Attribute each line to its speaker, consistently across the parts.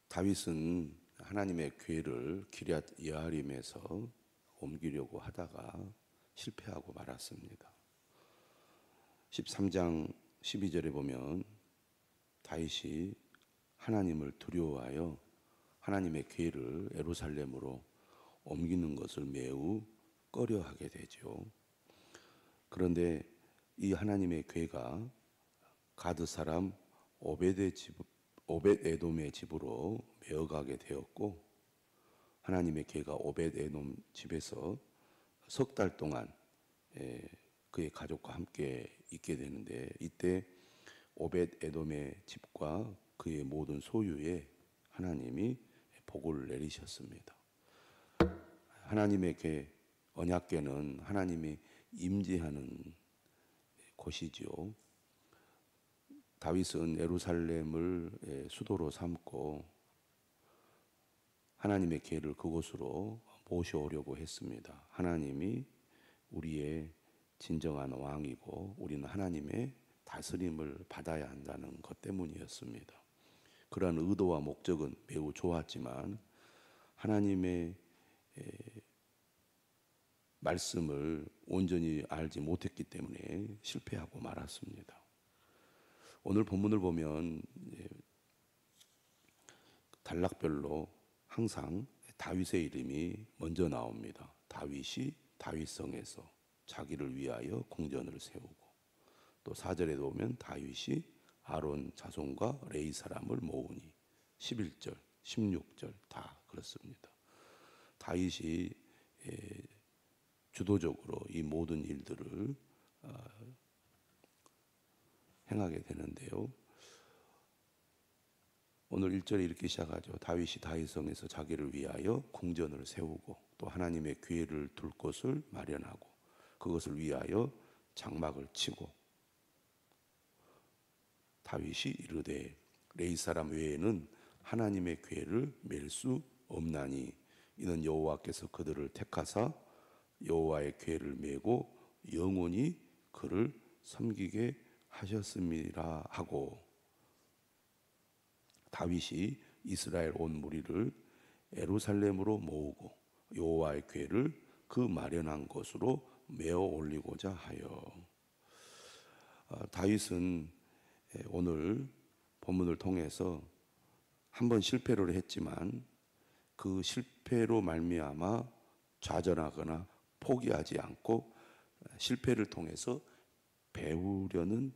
Speaker 1: 다윗은 하나님의 궤를 기럇 여아림에서 옮기려고 하다가 실패하고 말았습니다. 13장 12절에 보면 다윗이 하나님을 두려워하여 하나님의 궤를 예루살렘으로 옮기는 것을 매우 꺼려하게 되죠. 그런데 이 하나님의 궤가 가드 사람 오벳에돔의 집으로 메어가게 되었고, 하나님의 궤가 오벳에돔 집에서 석 달 동안 그의 가족과 함께 있게 되는데, 이때 오벳에돔의 집과 그의 모든 소유에 하나님이 복을 내리셨습니다. 하나님의 궤, 언약궤는 하나님이 임재하는 곳이지요. 다윗은 예루살렘을 수도로 삼고 하나님의 궤를 그곳으로 모셔오려고 했습니다. 하나님이 우리의 진정한 왕이고 우리는 하나님의 다스림을 받아야 한다는 것 때문이었습니다. 그러한 의도와 목적은 매우 좋았지만 하나님의 말씀을 온전히 알지 못했기 때문에 실패하고 말았습니다. 오늘 본문을 보면 단락별로 항상 다윗의 이름이 먼저 나옵니다. 다윗이 다윗성에서 자기를 위하여 궁전을 세우고, 또 4절에도 보면 다윗이 아론 자손과 레위 사람을 모으니, 11절, 16절 다 그렇습니다. 다윗이 주도적으로 이 모든 일들을 행하게 되는데요. 오늘 1절에 이렇게 시작하죠. 다윗이 다윗성에서 자기를 위하여 궁전을 세우고 또 하나님의 궤를 둘 곳을 마련하고 그것을 위하여 장막을 치고, 다윗이 이르되 레위 사람 외에는 하나님의 궤를 맬 수 없나니 이는 여호와께서 그들을 택하사 여호와의 궤를 메고 영원히 그를 섬기게 하셨음이라 하고, 다윗이 이스라엘 온 무리를 예루살렘으로 모으고 여호와의 궤를 그 마련한 곳으로 메어 올리고자 하여. 다윗은 오늘 본문을 통해서 한번 실패를 했지만 그 실패로 말미암아 좌절하거나 포기하지 않고 실패를 통해서 배우려는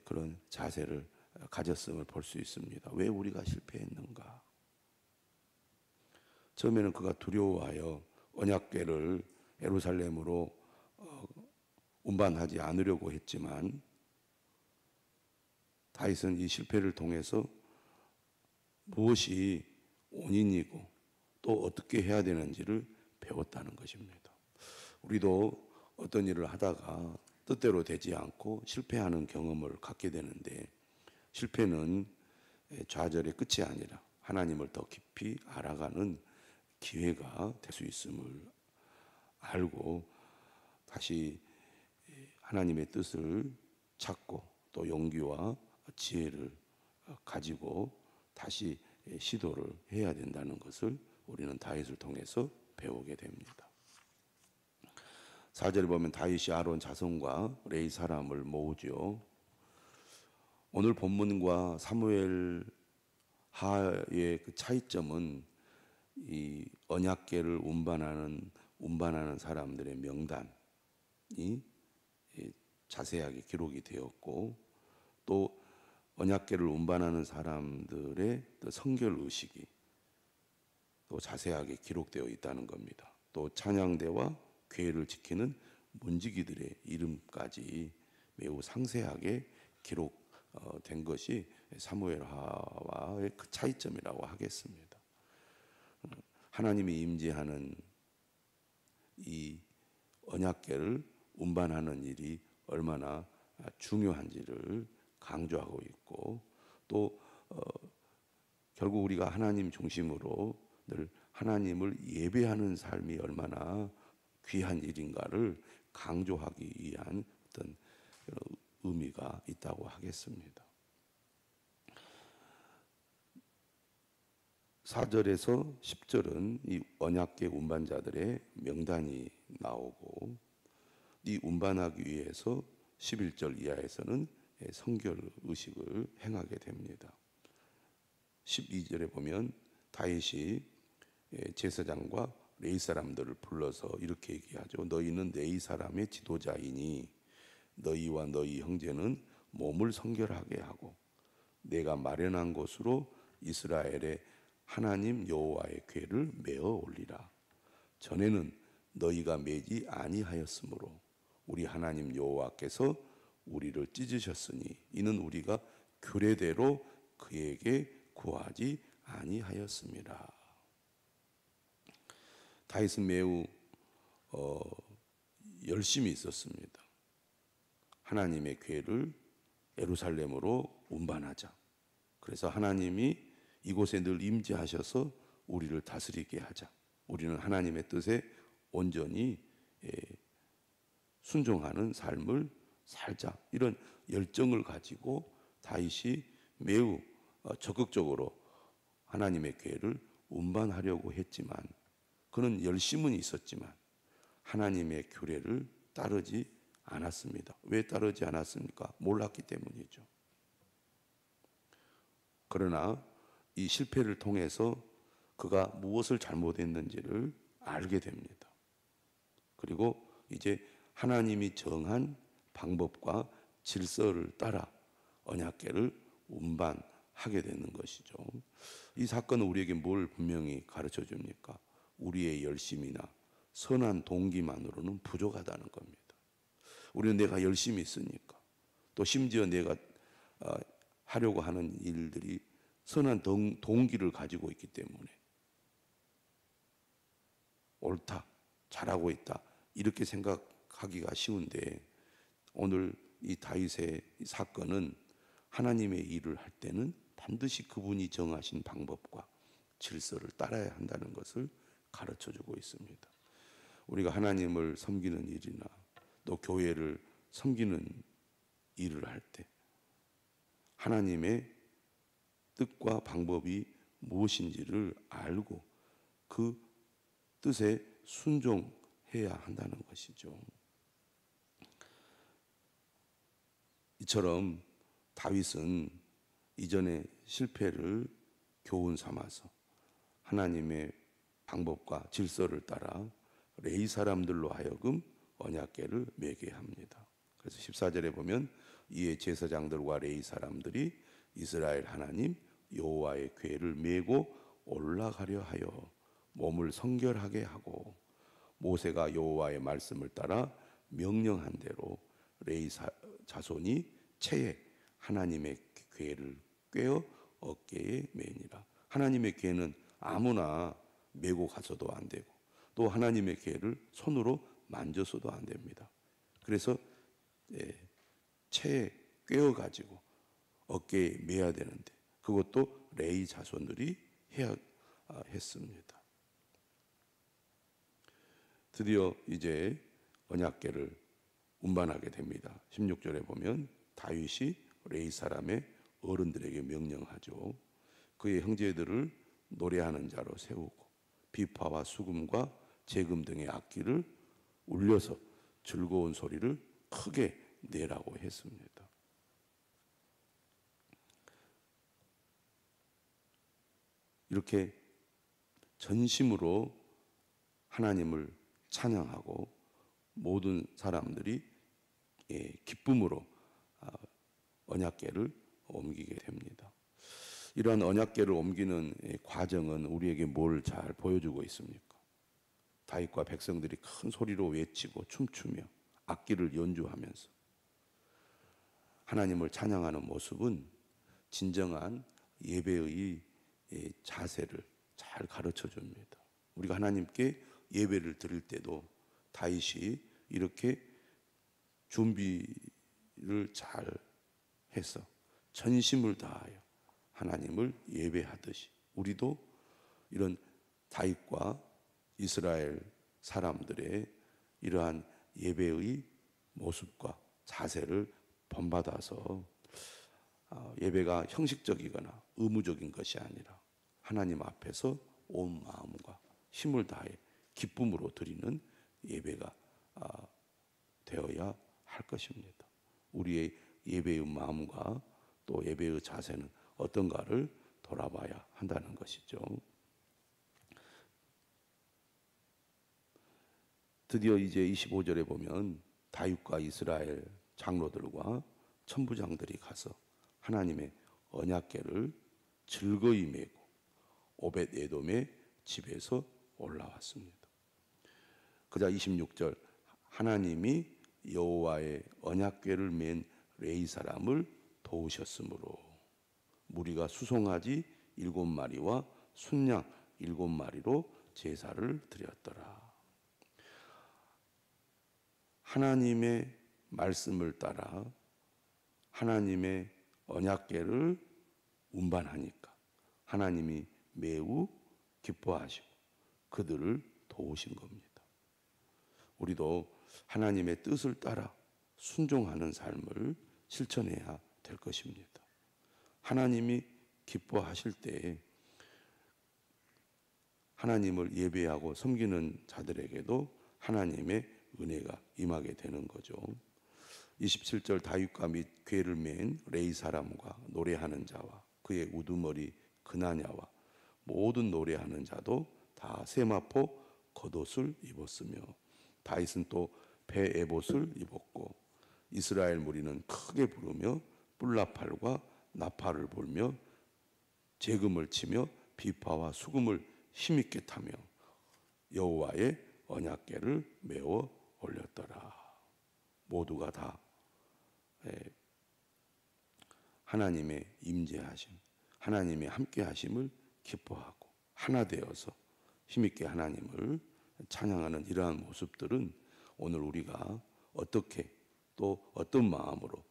Speaker 1: 그런 자세를 가졌음을 볼 수 있습니다. 왜 우리가 실패했는가? 처음에는 그가 두려워하여 언약궤를 예루살렘으로 운반하지 않으려고 했지만 다윗은 이 실패를 통해서 무엇이 원인이고 또 어떻게 해야 되는지를 배웠다는 것입니다. 우리도 어떤 일을 하다가 뜻대로 되지 않고 실패하는 경험을 갖게 되는데, 실패는 좌절의 끝이 아니라 하나님을 더 깊이 알아가는 기회가 될 수 있음을 알고 다시 하나님의 뜻을 찾고 또 용기와 지혜를 가지고 다시 시도를 해야 된다는 것을 우리는 다윗을 통해서 배우게 됩니다. 4절에 보면 다윗이 아론 자손과 레위 사람을 모으죠. 오늘 본문과 사무엘 하의 그 차이점은 이 언약궤를 운반하는 사람들의 명단이 자세하게 기록이 되었고, 또 언약궤를 운반하는 사람들의 성결 의식이 또 자세하게 기록되어 있다는 겁니다. 또 찬양대와 궤를 지키는 문지기들의 이름까지 매우 상세하게 기록된 것이 사무엘하와의 그 차이점이라고 하겠습니다. 하나님이 임재하는 이 언약궤를 운반하는 일이 얼마나 중요한지를 강조하고 있고, 또 결국 우리가 하나님 중심으로 늘 하나님을 예배하는 삶이 얼마나 귀한 일인가를 강조하기 위한 어떤 의미가 있다고 하겠습니다. 4절에서 10절은 이 언약궤 운반자들의 명단이 나오고, 이 운반하기 위해서 11절 이하에서는 성결 의식을 행하게 됩니다. 12절에 보면 다윗이 제사장과 레위 사람들을 불러서 이렇게 얘기하죠. 너희는 레위 사람의 지도자이니 너희와 너희 형제는 몸을 성결하게 하고 내가 마련한 곳으로 이스라엘의 하나님 여호와의 궤를 메어 올리라. 전에는 너희가 매지 아니하였으므로 우리 하나님 여호와께서 우리를 찢으셨으니 이는 우리가 규례대로 그에게 구하지 아니하였습니다. 다윗은 매우 열심히 있었습니다. 하나님의 궤를 예루살렘으로 운반하자. 그래서 하나님이 이곳에 늘 임재하셔서 우리를 다스리게 하자. 우리는 하나님의 뜻에 온전히 순종하는 삶을 살자. 이런 열정을 가지고 다윗이 매우 적극적으로 하나님의 궤를 운반하려고 했지만, 그는 열심은 있었지만 하나님의 규례를 따르지 않았습니다. 왜 따르지 않았습니까? 몰랐기 때문이죠. 그러나 이 실패를 통해서 그가 무엇을 잘못했는지를 알게 됩니다. 그리고 이제 하나님이 정한 방법과 질서를 따라 언약궤를 운반하게 되는 것이죠. 이 사건은 우리에게 뭘 분명히 가르쳐 줍니까? 우리의 열심이나 선한 동기만으로는 부족하다는 겁니다. 우리는 내가 열심히 있으니까, 또 심지어 내가 하려고 하는 일들이 선한 동기를 가지고 있기 때문에 옳다, 잘하고 있다 이렇게 생각하기가 쉬운데, 오늘 이 다윗의 사건은 하나님의 일을 할 때는 반드시 그분이 정하신 방법과 질서를 따라야 한다는 것을 가르쳐주고 있습니다. 우리가 하나님을 섬기는 일이나 또 교회를 섬기는 일을 할 때 하나님의 뜻과 방법이 무엇인지를 알고 그 뜻에 순종해야 한다는 것이죠. 이처럼 다윗은 이전의 실패를 교훈 삼아서 하나님의 방법과 질서를 따라 레위 사람들로 하여금 언약궤를 매게 합니다. 그래서 14절에 보면 이에 제사장들과 레위 사람들이 이스라엘 하나님 여호와의 궤를 메고 올라가려 하여 몸을 성결하게 하고, 모세가 여호와의 말씀을 따라 명령한 대로 레위 자손이 채에 하나님의 궤를 꿰어 어깨에 매니라. 하나님의 궤는 아무나 메고 가서도 안 되고, 또 하나님의 궤를 손으로 만져서도 안 됩니다. 그래서 채에 꿰어 가지고 어깨에 매야 되는데, 그것도 레위 자손들이 해야 했습니다. 드디어 이제 언약궤를 운반하게 됩니다. 16절에 보면 다윗이 레위 사람의 어른들에게 명령하죠. 그의 형제들을 노래하는 자로 세우고 비파와 수금과 재금 등의 악기를 울려서 즐거운 소리를 크게 내라고 했습니다. 이렇게 전심으로 하나님을 찬양하고 모든 사람들이 기쁨으로 언약궤를 옮기게 됩니다. 이러한 언약궤를 옮기는 과정은 우리에게 뭘 잘 보여주고 있습니까? 다윗과 백성들이 큰 소리로 외치고 춤추며 악기를 연주하면서 하나님을 찬양하는 모습은 진정한 예배의 자세를 잘 가르쳐 줍니다. 우리가 하나님께 예배를 드릴 때도 다윗이 이렇게 준비를 잘 해서 전심을 다하여 하나님을 예배하듯이 우리도 이런 다윗과 이스라엘 사람들의 이러한 예배의 모습과 자세를 본받아서 예배가 형식적이거나 의무적인 것이 아니라 하나님 앞에서 온 마음과 힘을 다해 기쁨으로 드리는 예배가 되어야 할 것입니다. 우리의 예배의 마음과 또 예배의 자세는 어떤가를 돌아봐야 한다는 것이죠. 드디어 이제 25절에 보면 다윗과 이스라엘 장로들과 천부장들이 가서 하나님의 언약궤를 즐거이 메고 오벳 에돔의 집에서 올라왔습니다. 그자 26절 하나님이 여호와의 언약궤를 맨 레위 사람을 도우셨으므로 무리가 수송아지 7마리와 순양 7마리로 제사를 드렸더라. 하나님의 말씀을 따라 하나님의 언약궤를 운반하니까 하나님이 매우 기뻐하시고 그들을 도우신 겁니다. 우리도 하나님의 뜻을 따라 순종하는 삶을 실천해야 될 것입니다. 하나님이 기뻐하실 때 하나님을 예배하고 섬기는 자들에게도 하나님의 은혜가 임하게 되는 거죠. 27절 다윗과 및 궤를 맨 레위 사람과 노래하는 자와 그의 우두머리 그나냐와 모든 노래하는 자도 다 세마포 겉옷을 입었으며 다윗은 또 배 에봇을 입었고 이스라엘 무리는 크게 부르며 뿔나팔과 나팔을 불며 재금을 치며 비파와 수금을 힘있게 타며 여호와의 언약궤를 메워 올렸더라. 모두가 다 하나님의 임재하심, 하나님의 함께하심을 기뻐하고 하나 되어서 힘있게 하나님을 찬양하는 이러한 모습들은 오늘 우리가 어떻게 또 어떤 마음으로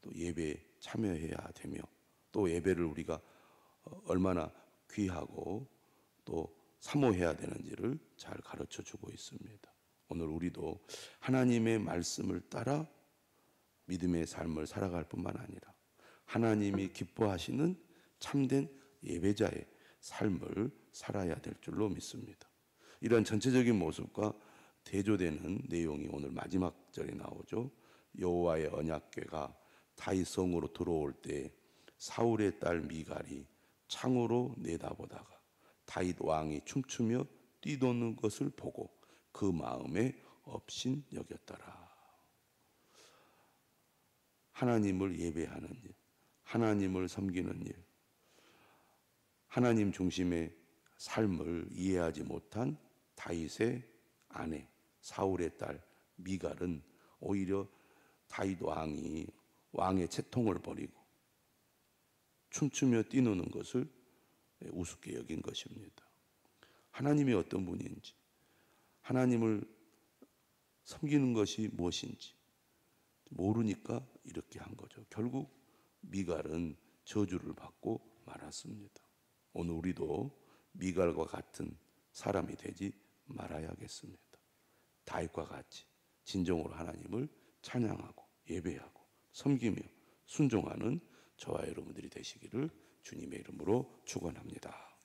Speaker 1: 또 예배에 참여해야 되며 또 예배를 우리가 얼마나 귀하고 또 사모해야 되는지를 잘 가르쳐 주고 있습니다. 오늘 우리도 하나님의 말씀을 따라 믿음의 삶을 살아갈 뿐만 아니라 하나님이 기뻐하시는 참된 예배자의 삶을 살아야 될 줄로 믿습니다. 이런 전체적인 모습과 대조되는 내용이 오늘 마지막 절에 나오죠. 여호와의 언약궤가 다윗 성으로 들어올 때 사울의 딸 미갈이 창으로 내다보다가 다윗 왕이 춤추며 뛰도는 것을 보고 그 마음에 업신 여겼더라. 하나님을 예배하는 일, 하나님을 섬기는 일, 하나님 중심의 삶을 이해하지 못한 다윗의 아내 사울의 딸 미갈은 오히려 다윗 왕이 왕의 채통을 버리고 춤추며 뛰노는 것을 우습게 여긴 것입니다. 하나님이 어떤 분인지, 하나님을 섬기는 것이 무엇인지 모르니까 이렇게 한 거죠. 결국 미갈은 저주를 받고 말았습니다. 오늘 우리도 미갈과 같은 사람이 되지 말아야겠습니다. 다윗과 같이 진정으로 하나님을 찬양하고 예배하고 섬기며 순종하는 저와 여러분들이 되시기를 주님의 이름으로 축원합니다.